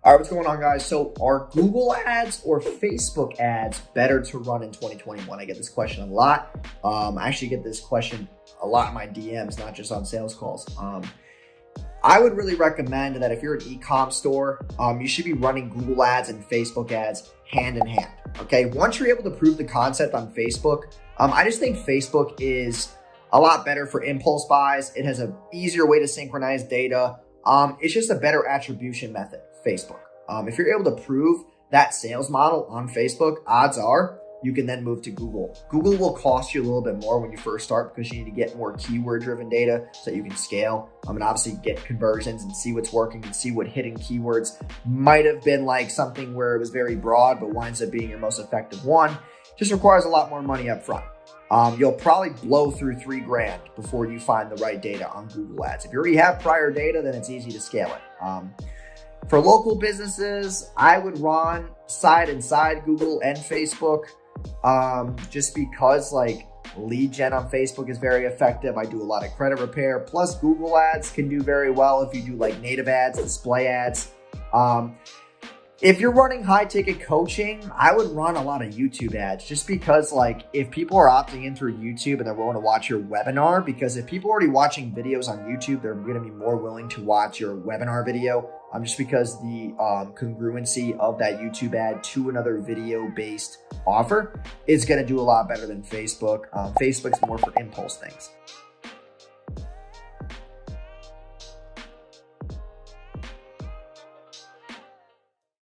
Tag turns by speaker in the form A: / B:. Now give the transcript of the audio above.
A: All right, what's going on, guys? So are Google ads or Facebook ads better to run in 2021? I get this question a lot. I actually get this question a lot in my DMs, not just on sales calls. I would really recommend that if you're an e-com store, you should be running Google ads and Facebook ads hand in hand. Okay, once you're able to prove the concept on Facebook, I just think Facebook is a lot better for impulse buys. It has an easier way to synchronize data. It's just a better attribution method, Facebook. If you're able to prove that sales model on Facebook, odds are you can then move to Google. Google will cost you a little bit more when you first start because you need to get more keyword-driven data so that you can scale and obviously get conversions and see what's working and see what hidden keywords might have been like something where it was very broad but winds up being your most effective one. Just requires a lot more money up front. You'll probably blow through $3,000 before you find the right data on Google Ads. If you already have prior data, then it's easy to scale it. For local businesses, I would run side and side Google and Facebook, just because like lead gen on Facebook is very effective. I do a lot of credit repair. Plus Google Ads can do very well if you do like native ads, display ads. If you're running high ticket coaching, I would run a lot of YouTube ads just because like if people are opting in through YouTube and they're willing to watch your webinar, because if people are already watching videos on YouTube, they're going to be more willing to watch your webinar video, just because the congruency of that YouTube ad to another video based offer is going to do a lot better than Facebook. Facebook's more for impulse things.